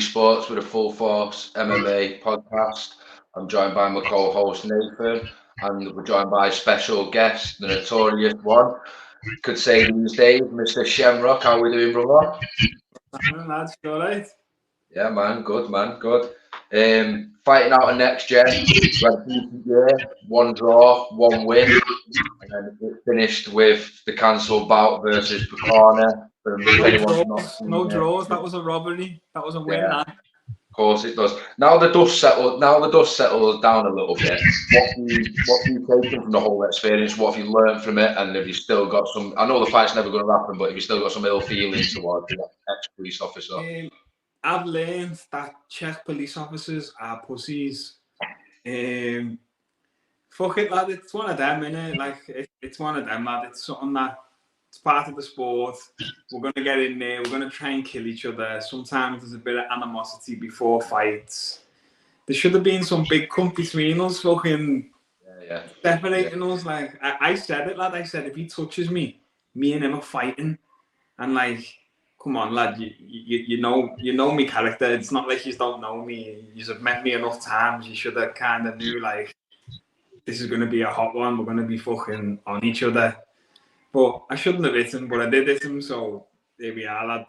Sports with a Full Force MMA podcast. I'm joined by my co-host Nathan, and we're joined by a special guest, the notorious one, could say these days, Mr. Shem Rock. How are we doing, brother? That's all right. Yeah, man, good, man, good. Fighting out of next gen, we had a decent year, one draw, one win, and then it finished with the cancelled bout versus Buchanan. If anyone's not seen No it, draws. That was a robbery. That was a win. yeah. Of course it does. Now the dust settles down a little bit. What have you taken from the whole experience? What have you learned from it? And have you still got some? I know the fight's never going to happen, but have you still got some ill feelings towards the ex-police officer? I've learned that Czech police officers are pussies. Fuck it, lad. It's one of them, innit? Like it's one of them, lad. It's something that it's part of the sport. We're gonna get in there. We're gonna try and kill each other. Sometimes there's a bit of animosity before fights. There should have been some big cunt between us, fucking separating us. Like I said it, lad. I said if he touches me, me and him are fighting. And like, come on, lad. You know me character. It's not like you don't know me. You have met me enough times. You should have kind of knew like this is gonna be a hot one. We're gonna be fucking on each other. But I shouldn't have hit him, but I did hit him, so there we are, lad.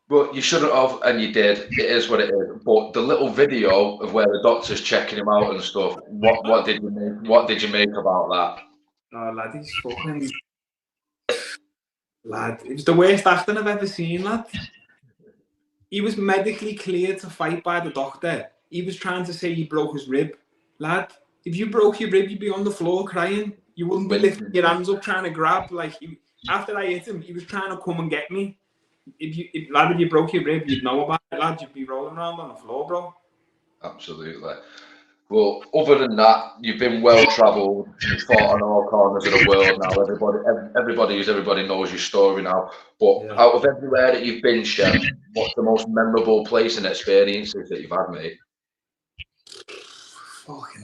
But you shouldn't have, and you did. It is what it is. But the little video of where the doctor's checking him out and stuff. What did you make? What did you make about that? Oh, lad, he's fucking lad. It was the worst acting I've ever seen, lad. He was medically cleared to fight by the doctor. He was trying to say he broke his rib, lad. If you broke your rib, you'd be on the floor crying. You wouldn't be lifting your hands up trying to grab. Like after I hit him, he was trying to come and get me. If you broke your rib, you'd know about it, lad. You'd be rolling around on the floor, bro. Absolutely. Well, other than that, you've been well travelled. You've fought on all corners of the world now. Everybody knows your story now. But out of everywhere that you've been, Shem, what's the most memorable place and experiences that you've had, mate?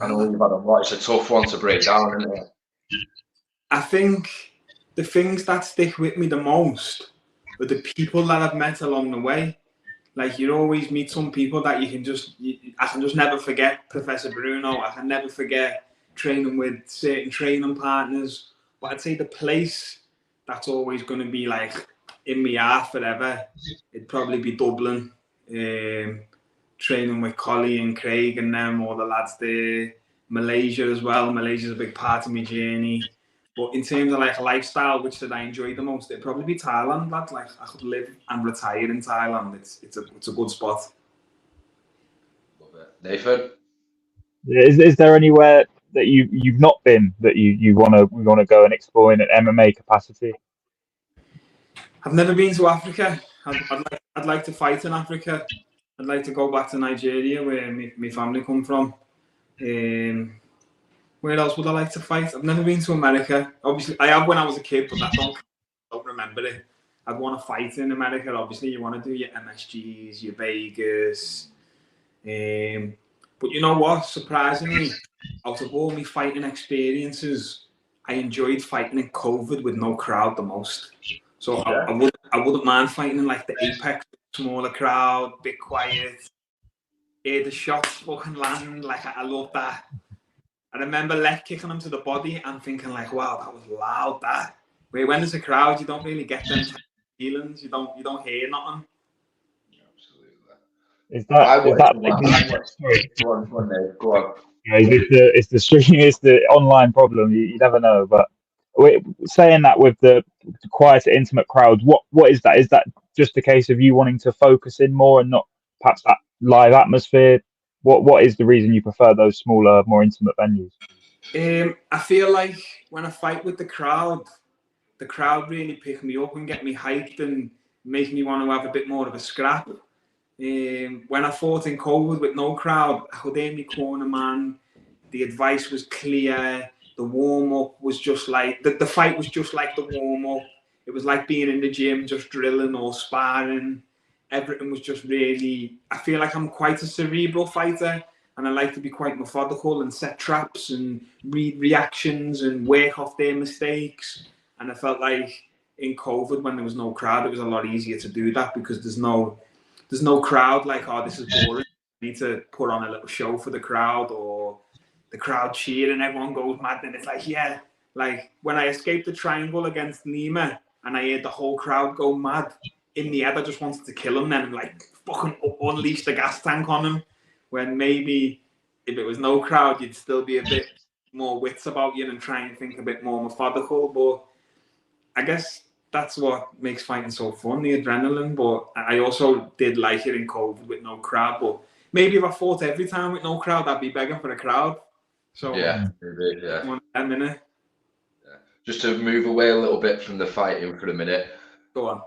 I know you've had a lot. It's a tough one to break down, isn't it? I think the things that stick with me the most are the people that I've met along the way. Like you always meet some people that I can just never forget. Professor Bruno, I can never forget training with certain training partners. But I'd say the place that's always going to be like in my heart forever, it'd probably be Dublin. Training with Collie and Craig and them, all the lads there. Malaysia as well. Malaysia's a big part of my journey. But in terms of like lifestyle, which did I enjoy the most, it'd probably be Thailand, lad. Like I could live and retire in Thailand. It's a good spot. Love it. Nathan? Is there anywhere that you've not been that you wanna go and explore in an MMA capacity? I've never been to Africa. I'd like to fight in Africa. I'd like to go back to Nigeria, where my family come from. Where else would I like to fight? I've never been to America. Obviously, I have when I was a kid, but I don't remember it. I'd want to fight in America. Obviously, you want to do your MSGs, your Vegas. But you know what? Surprisingly, out of all my fighting experiences, I enjoyed fighting in COVID with no crowd the most. So I wouldn't mind fighting in like the Apex, smaller crowd, bit quiet. Hear the shots fucking land. Like I love that. I remember leg kicking him to the body and thinking like, wow, that was loud. That where when there's a crowd, you don't really get them feelings. You don't hear nothing. Is that Go on. It's the online problem. You never know. But saying that with the quieter, intimate crowds, what is that? Is that just a case of you wanting to focus in more and not perhaps that live atmosphere? What is the reason you prefer those smaller, more intimate venues? I feel like when I fight with the crowd really pick me up and get me hyped and make me want to have a bit more of a scrap. When I fought in COVID with no crowd, I could hear my corner man. The advice was clear. The warm-up was just like... The fight was just like the warm-up. It was like being in the gym, just drilling or sparring. Everything was just really... I feel like I'm quite a cerebral fighter, and I like to be quite methodical and set traps and read reactions and work off their mistakes. And I felt like in COVID, when there was no crowd, it was a lot easier to do that because there's no there's no crowd like, oh, this is boring. I need to put on a little show for the crowd, or the crowd cheer and everyone goes mad. And it's like, yeah, like when I escaped the triangle against Nima and I heard the whole crowd go mad, in the head I just wanted to kill him then and like fucking unleash the gas tank on him. When maybe if it was no crowd, you'd still be a bit more wits about you and try and think a bit more methodical. But I guess that's what makes fighting so fun, the adrenaline. But I also did like it in COVID with no crowd. But maybe if I fought every time with no crowd, I'd be begging for a crowd. So yeah, maybe, yeah. 1 minute. Yeah. Just to move away a little bit from the fighting for a minute. Go on.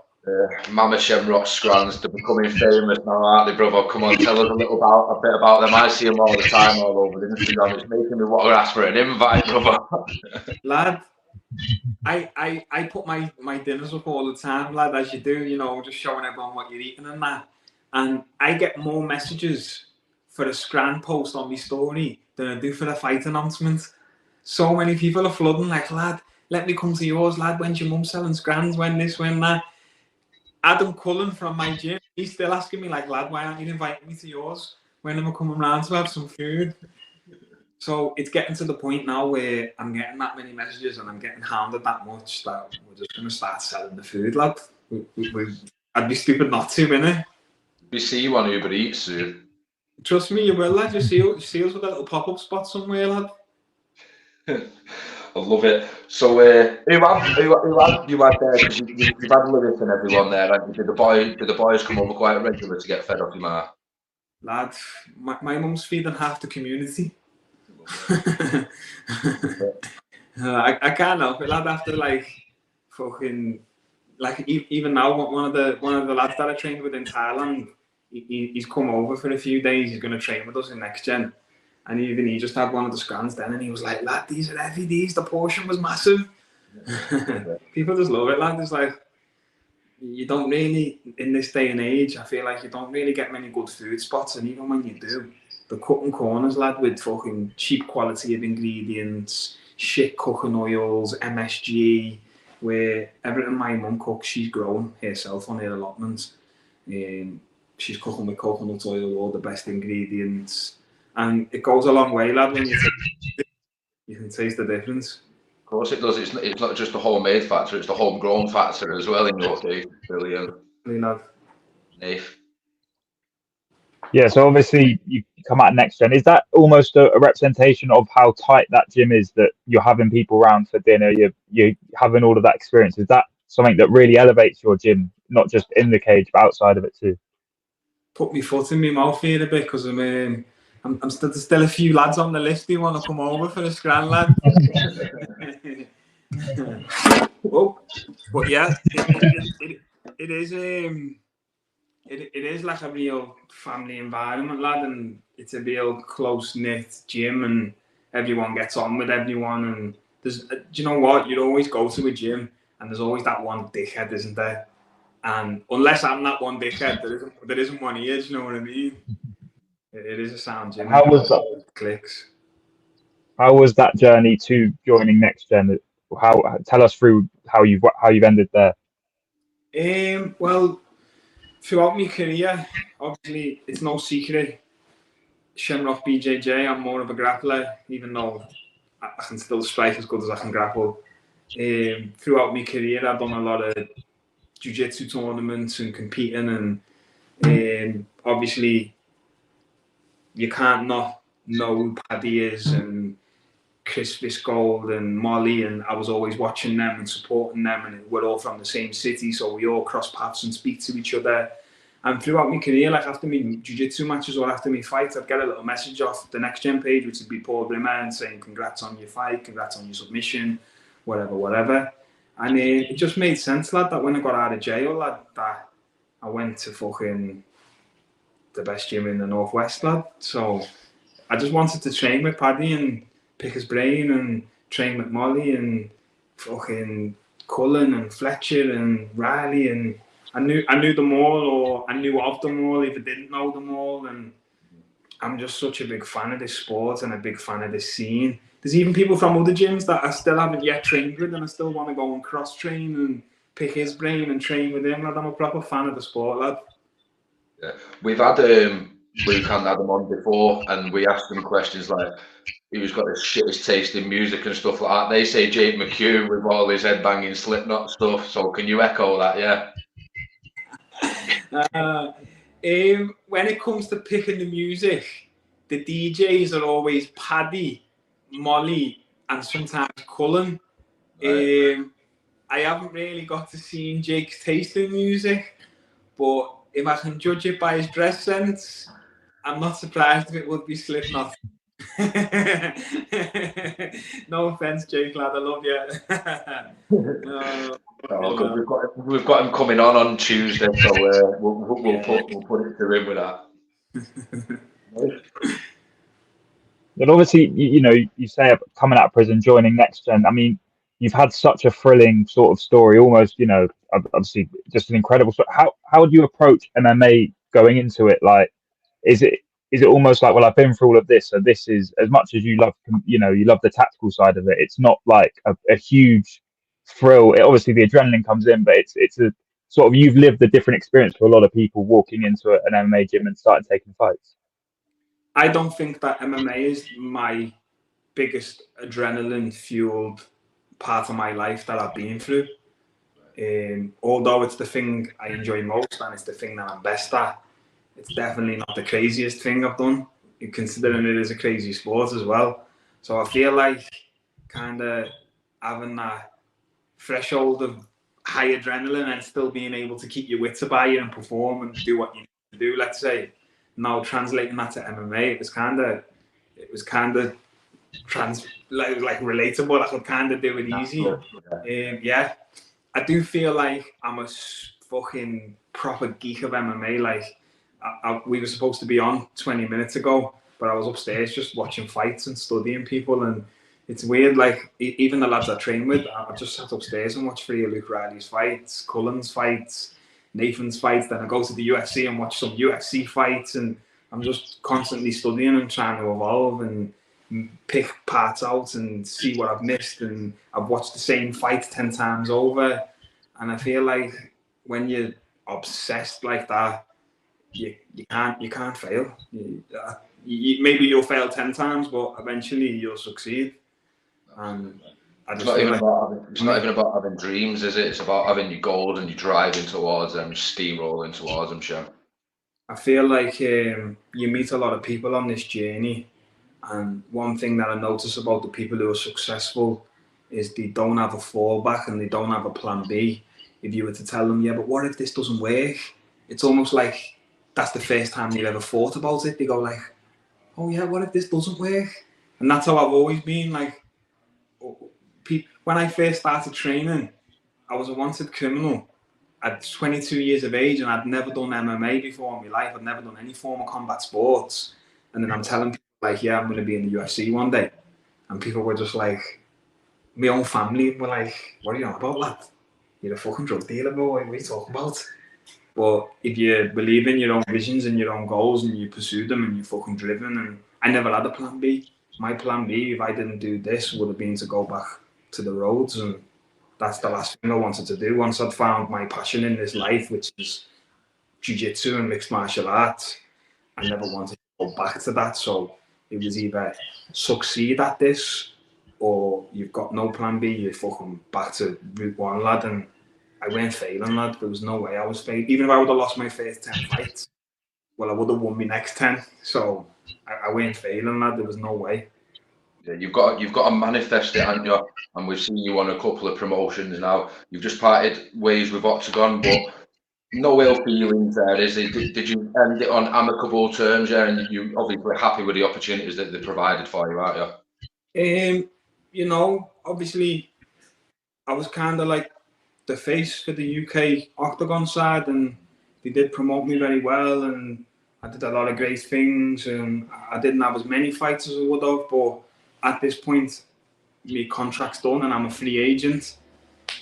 Mama Shem Rock scrans, they're becoming famous now, aren't they, brother? Come on, tell us a bit about them. I see them all the time all over Instagram. It's making me want to ask for an invite, brother. Lad, I put my dinners up all the time, lad, as you do, you know, just showing everyone what you're eating and that. And I get more messages for a scran post on my story than I do for the fight announcement. So many people are flooding, like, lad, let me come to yours, lad. When's your mum selling scrans? When this, when that? Adam Cullen from my gym, he's still asking me, like, lad, why aren't you inviting me to yours? When am I coming round to have some food? So it's getting to the point now where I'm getting that many messages and I'm getting hounded that much that we're just going to start selling the food, lad. I'd be stupid not to, innit? We see you on Uber Eats soon. Trust me, you will, lad. You see us with a little pop-up spot somewhere, lad. I love it. So, who have you had there? Because you've had Lewis and everyone there. And did the boys come over quite regular to get fed off your ma? Lad, my mum's feeding half the community. I can't help it, lad. After like fucking like even now, one of the lads that I trained with in Thailand, he's come over for a few days. He's going to train with us in Next Gen. And even he just had one of the scrans then, and he was like, lad, these are heavy, the portion was massive. People just love it, lad. It's like, you don't really, in this day and age, I feel like you don't really get many good food spots, and even when you do, the cutting corners, lad, with fucking cheap quality of ingredients, shit cooking oils, MSG, where everything my mum cooks, she's grown herself on her allotments. She's cooking with coconut oil, all the best ingredients. And it goes a long way, lad, when you can taste the difference. Of course it does. It's not just the homemade factor, it's the homegrown factor as well in your case. Brilliant. Lad. Nath. Yeah, so obviously you come out Next Gen. Is that almost a representation of how tight that gym is, that you're having people around for dinner, you're having all of that experience? Is that something that really elevates your gym, not just in the cage, but outside of it too? Put my foot in my mouth here a bit, because I'm still a few lads on the list who want to come over for a scran, lad. Oh, but yeah, it is like a real family environment, lad, and it's a real close knit gym, and everyone gets on with everyone. And there's, do you know what? You'd always go to a gym, and there's always that one dickhead, isn't there? And unless I'm that one dickhead, there isn't one here. Do you know what I mean? It is a sound gym. How was that? Clicks. How was that journey to joining Next Gen? Tell us through how you've ended there. Well, throughout my career, obviously it's no secret, Shem Rock BJJ, I'm more of a grappler, even though I can still strike as good as I can grapple. Throughout my career, I've done a lot of jiu-jitsu tournaments and competing, and obviously you can't not know who Paddy is, and Chris Viscold and Molly, and I was always watching them and supporting them, and we're all from the same city, so we all cross paths and speak to each other. And throughout my career, like after my jiu-jitsu matches or after my fights, I'd get a little message off the Next Gen page, which would be Paul Brimmer, saying congrats on your fight, congrats on your submission, whatever. And it just made sense, lad, that when I got out of jail, lad, that I went to fucking the best gym in the Northwest, lad. So I just wanted to train with Paddy and pick his brain and train with Molly and fucking Cullen and Fletcher and Riley, and I knew them all, or I knew of them all if I didn't know them all. And I'm just such a big fan of this sport and a big fan of this scene. There's even people from other gyms that I still haven't yet trained with, and I still want to go and cross train and pick his brain and train with him, lad. I'm a proper fan of the sport, lad. Yeah. We've had Luke and Adam on before, and we asked them questions like, who's got the shittest taste in music and stuff like that. They say Jake McHugh with all his headbanging Slipknot stuff. So can you echo that? Yeah. When it comes to picking the music, the DJs are always Paddy, Molly, and sometimes Cullen. Right. I haven't really got to see Jake's taste in music, but if I can judge it by his dress sense, I'm not surprised if it would be Slipknot. No offense, Jake, lad, I love you. We've got him coming on Tuesday, so we'll put it to him with that. But obviously, you say coming out of prison, joining Next Gen. I mean, you've had such a thrilling sort of story, almost, obviously just an incredible story. How do you approach MMA going into it? Like, is it almost like, well, I've been through all of this, so this is, as much as you love, you love the tactical side of it. It's not like a huge thrill. Obviously, the adrenaline comes in, but it's a sort of, you've lived a different experience for a lot of people walking into an MMA gym and starting taking fights. I don't think that MMA is my biggest adrenaline-fueled part of my life that I've been through. Although it's the thing I enjoy most and it's the thing that I'm best at, it's definitely not the craziest thing I've done, considering it is a crazy sport as well. So I feel like kind of having that threshold of high adrenaline and still being able to keep your wits about you and perform and do what you need to do, let's say. Now translating that to MMA, it was kind of like relatable. I could kind of do it easy. Yeah, I do feel like I'm a fucking proper geek of MMA. Like we were supposed to be on 20 minutes ago, but I was upstairs just watching fights and studying people, and it's weird. Like even the lads I train with, I just sat upstairs and watched 3 of Luke Riley's fights, Cullen's fights, Nathan's fights. Then I go to the UFC and watch some UFC fights, and I'm just constantly studying and trying to evolve and pick parts out and see what I've missed. And I've watched the same fight 10 times over, and I feel like when you're obsessed like that, you can't fail. Maybe you'll fail 10 times, but eventually you'll succeed. And it's not even about having dreams, is it? It's about having your goals and you're driving towards them, steamrolling towards them, Shem. I feel like you meet a lot of people on this journey, and one thing that I notice about the people who are successful is they don't have a fallback and they don't have a plan B. If you were to tell them, yeah, but what if this doesn't work? It's almost like that's the first time they've ever thought about it. They go like, oh yeah, what if this doesn't work? And that's how I've always been. Like, when I first started training, I was a wanted criminal at 22 years of age, and I'd never done MMA before in my life. I'd never done any form of combat sports. And then I'm telling people like, yeah, I'm going to be in the UFC one day. And people were just like, my own family were like, what are you on about, lad? You're a fucking drug dealer, boy. What are you talking about? But if you believe in your own visions and your own goals and you pursue them and you're fucking driven, and I never had a plan B. My plan B, if I didn't do this, would have been to go back to the roads, and that's the last thing I wanted to do. Once I'd found my passion in this life, which is jiu-jitsu and mixed martial arts, I never wanted to go back to that. So it was either succeed at this or you've got no plan B, you're fucking back to route one, lad. And I weren't failing, lad. There was no way I was failing. Even if I would have lost my first 10 fights, well, I would have won my next 10. So I weren't failing, lad. There was no way. Yeah, you've got to manifest it, haven't you? And we've seen you on a couple of promotions now. You've just parted ways with Octagon, but no ill feelings there, is it? Did you end it on amicable terms, yeah? And you obviously happy with the opportunities that they provided for you, aren't you? Obviously, I was kind of like the face for the UK Octagon side, and they did promote me very well, and I did a lot of great things, and I didn't have as many fights as I would have, but at this point, my contract's done and I'm a free agent.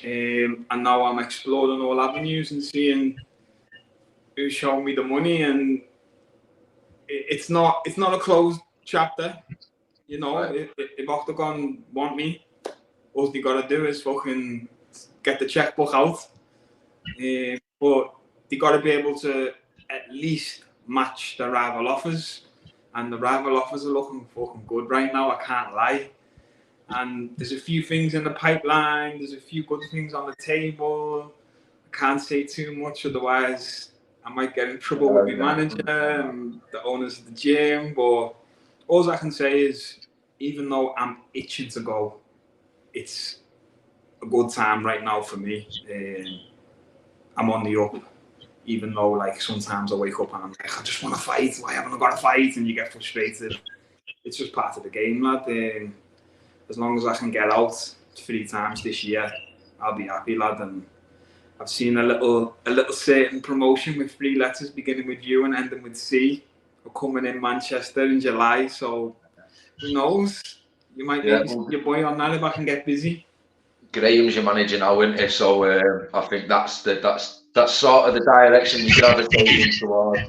And now I'm exploring all avenues and seeing who's showing me the money, and it's not a closed chapter. Right. If Octagon want me, all they gotta do is fucking get the checkbook out. But they gotta be able to at least match the rival offers. And the rival offers are looking fucking good right now, I can't lie. And there's a few things in the pipeline, there's a few good things on the table. I can't say too much, otherwise I might get in trouble with my manager and the owners of the gym. But all I can say is, even though I'm itching to go, it's a good time right now for me. I'm on the up, even though like sometimes I wake up and I'm like, I just want to fight. Why haven't I got to fight? And you get frustrated. It's just part of the game, lad. As long as I can get out 3 times this year, I'll be happy, lad. And I've seen a little certain promotion with 3 letters beginning with U and ending with C coming in Manchester in July. So who knows? You might maybe see your boy on that if I can get busy. Graham's your manager now, isn't he? So I think that's sort of the direction you gravitate towards.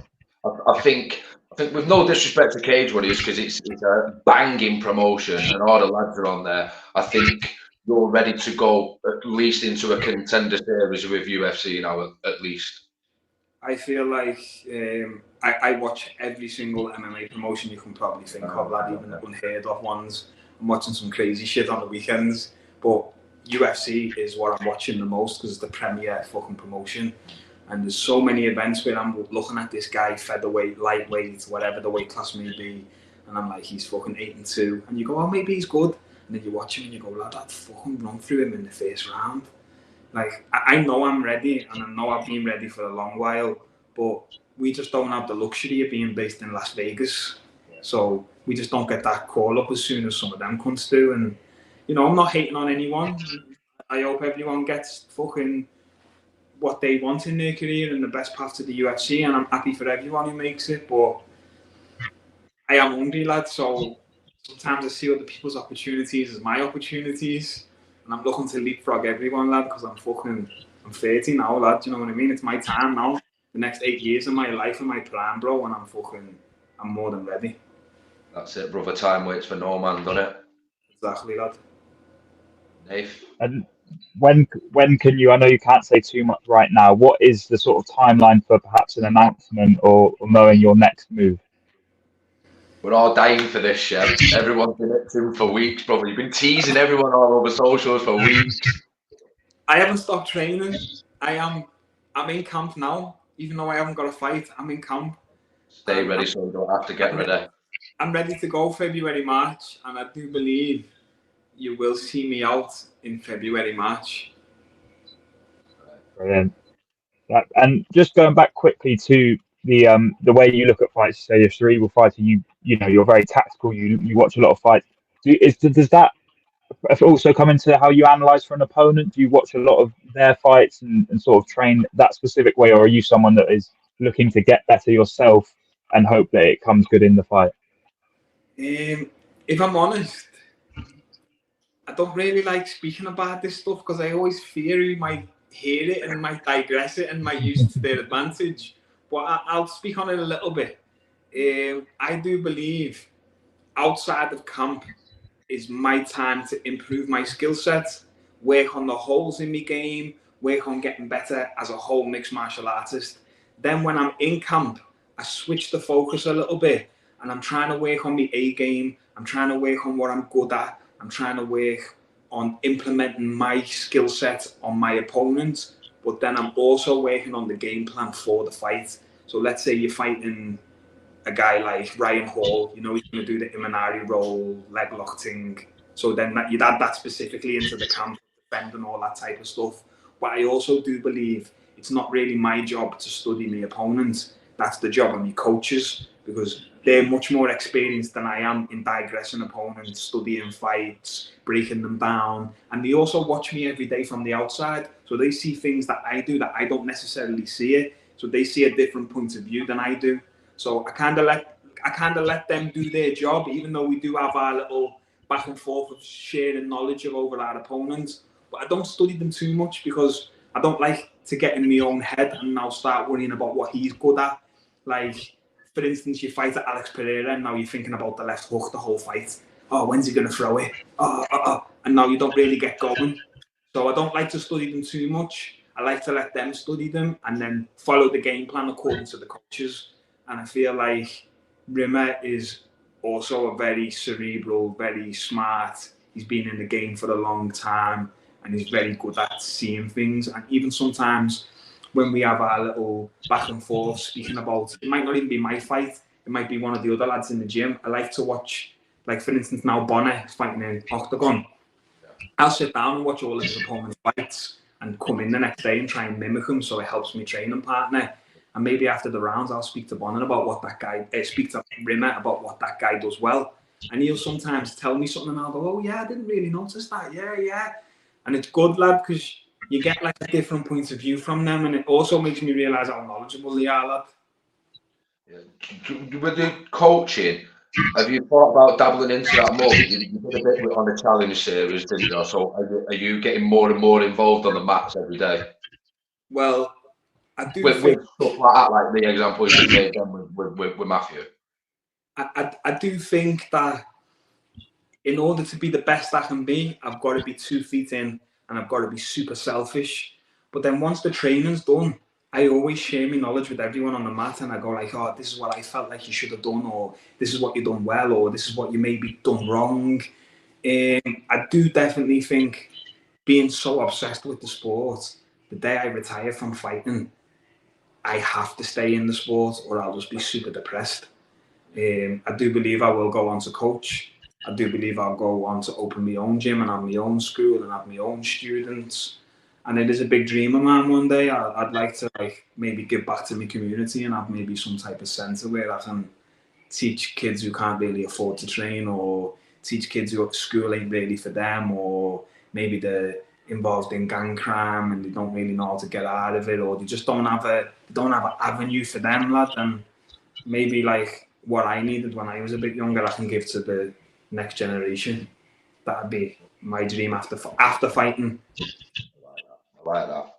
I think with no disrespect to Cage Warriors, because it's a banging promotion and all the lads are on there, I think you're ready to go at least into a contender series with UFC now, at least. I feel like I watch every single MMA promotion you can probably think of, lad, even the unheard of ones. I'm watching some crazy shit on the weekends, but UFC is what I'm watching the most because it's the premier fucking promotion. And there's so many events where I'm looking at this guy, featherweight, lightweight, whatever the weight class may be, and I'm like, he's fucking 8-2. And you go, oh, maybe he's good. And then you watch him and you go, lad, I'd fucking run through him in the first round. Like, I know I'm ready, and I know I've been ready for a long while, but we just don't have the luxury of being based in Las Vegas. So we just don't get that call up as soon as some of them cunts do. And, you know, I'm not hating on anyone. I hope everyone gets fucking what they want in their career and the best path to the UFC, and I'm happy for everyone who makes it, but I am hungry, lad, so sometimes I see other people's opportunities as my opportunities, and I'm looking to leapfrog everyone, lad, because I'm 30 now, lad, you know what I mean? It's my time now. The next 8 years of my life and my plan, bro, and I'm more than ready. That's it, brother. Time waits for no man, doesn't it? Exactly, lad. Dave? And when can you, I know you can't say too much right now, what is the sort of timeline for perhaps an announcement or knowing your next move? We're all dying for this, Shem. Everyone's been at him for weeks, probably. You've been teasing everyone all over socials for weeks. I haven't stopped training. I'm in camp now. Even though I haven't got a fight, I'm in camp. Stay ready so you don't have to get ready. I'm ready to go February, March, and I do believe you will see me out in February, March. Brilliant. And just going back quickly to the way you look at fights, say you're a cerebral fighter, you know you're very tactical. You watch a lot of fights. Does that also come into how you analyze for an opponent? Do you watch a lot of their fights and sort of train that specific way, or are you someone that is looking to get better yourself and hope that it comes good in the fight? If I'm honest, I don't really like speaking about this stuff because I always fear you might hear it and might digress it and might use it to their advantage. But I'll speak on it a little bit. I do believe outside of camp is my time to improve my skill set, work on the holes in my game, work on getting better as a whole mixed martial artist. Then when I'm in camp, I switch the focus a little bit and I'm trying to work on my A game. I'm trying to work on what I'm good at. I'm trying to work on implementing my skill set on my opponent, but then I'm also working on the game plan for the fight. So let's say you're fighting a guy like Ryan Hall, you know he's going to do the Imanari roll, leg lock thing. So then you'd add that specifically into the camp, defend and all that type of stuff. But I also do believe it's not really my job to study my opponents. That's the job of my coaches, because they're much more experienced than I am in digressing opponents, studying fights, breaking them down. And they also watch me every day from the outside. So they see things that I do that I don't necessarily see it. So they see a different point of view than I do. So I kind of let them do their job, even though we do have our little back and forth of sharing knowledge over our opponents. But I don't study them too much because I don't like to get in my own head and now start worrying about what he's good at. Like, for instance, you fight at Alex Pereira and now you're thinking about the left hook the whole fight. Oh, when's he going to throw it? And now you don't really get going. So I don't like to study them too much. I like to let them study them and then follow the game plan according to the coaches. And I feel like Rimmer is also a very cerebral, very smart. He's been in the game for a long time and he's very good at seeing things. And even sometimes when we have our little back and forth speaking about, it might not even be my fight, it might be one of the other lads in the gym. I like to watch, like for instance, now Bonner is fighting in Octagon. I'll sit down and watch all of his opponent's fights and come in the next day and try and mimic him, so it helps me training partner. And maybe after the rounds, I'll speak to Bonner about what that guy, speak to Rimmer about what that guy does well. And he'll sometimes tell me something and I'll go, oh yeah, I didn't really notice that. Yeah. And it's good, lad, because you get like a different point of view from them. And it also makes me realise how knowledgeable they are, lad. Yeah. With the coaching, have you thought about dabbling into that more? You did a bit on the challenge series, didn't you? So are you getting more and more involved on the mats every day? Well, I do with think stuff like that, like the example you just made then with Matthew. I do think that in order to be the best I can be, I've got to be 2 feet in and I've got to be super selfish. But then once the training's done, I always share my knowledge with everyone on the mat and I go like, oh, this is what I felt like you should have done, or this is what you've done well, or this is what you maybe done wrong. I do definitely think being so obsessed with the sport, the day I retire from fighting, I have to stay in the sport or I'll just be super depressed. I do believe I will go on to coach. I do believe I'll go on to open my own gym and have my own school and have my own students. And it is a big dream of mine one day. I'd like to like maybe give back to my community and have maybe some type of centre where I can teach kids who can't really afford to train, or teach kids who school ain't really for them, or maybe they're involved in gang crime and they don't really know how to get out of it, or they just don't have an avenue for them, lad. And maybe like what I needed when I was a bit younger, I can give to the next generation. That'd be my dream after fighting. I like that.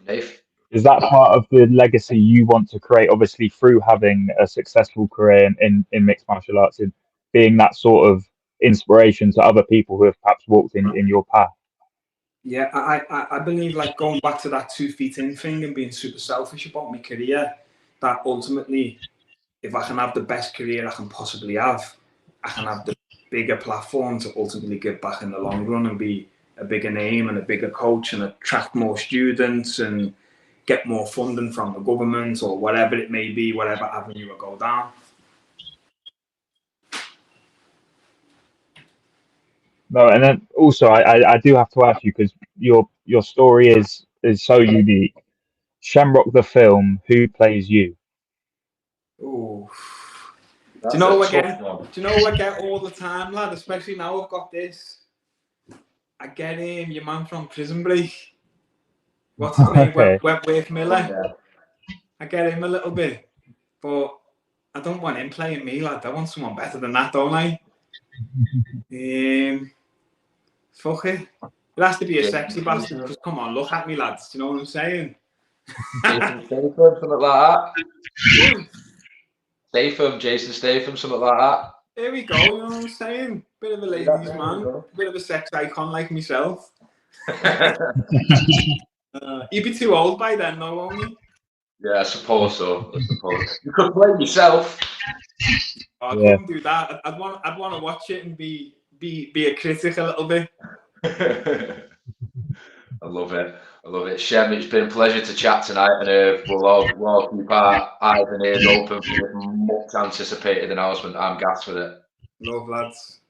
Dave? Is that part of the legacy you want to create, obviously through having a successful career in mixed martial arts, in being that sort of inspiration to other people who have perhaps walked in your path? Yeah, I believe like going back to that 2 feet in thing and being super selfish about my career, that ultimately, if I can have the best career I can possibly have, I can have the bigger platform to ultimately give back in the long run and be a bigger name and a bigger coach and attract more students and get more funding from the government or whatever it may be, whatever avenue I go down. No, and then also I do have to ask you, because your story is so unique. Shem Rock the film, who plays you? Oh, That's do you know a what I tough get? one. Do you know what I get all the time, lad? Especially now I've got this. I get him, your man from Prison Break. What's his name? Okay. Wentworth Miller. Yeah. I get him a little bit, but I don't want him playing me, lad. I want someone better than that, don't I? Fuck it. It has to be a sexy bastard, because come on, look at me, lads. Do you know what I'm saying? Jason Statham, something like that. Jason Statham, something like that. There we go, you know what I'm saying? Bit of a ladies' man, bit of a sex icon like myself. He'd be too old by then, though, won't he? Yeah, I suppose so. You could play yourself. I couldn't do that. I'd want to watch it and be a critic a little bit. I love it. Shem, it's been a pleasure to chat tonight, and we'll all keep our eyes and ears open for this much anticipated announcement. I'm gassed for it. Love, lads.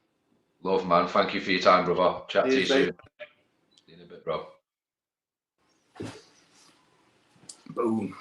Love, man. Thank you for your time, brother. Chat to you soon. See you in a bit, bro. Boom.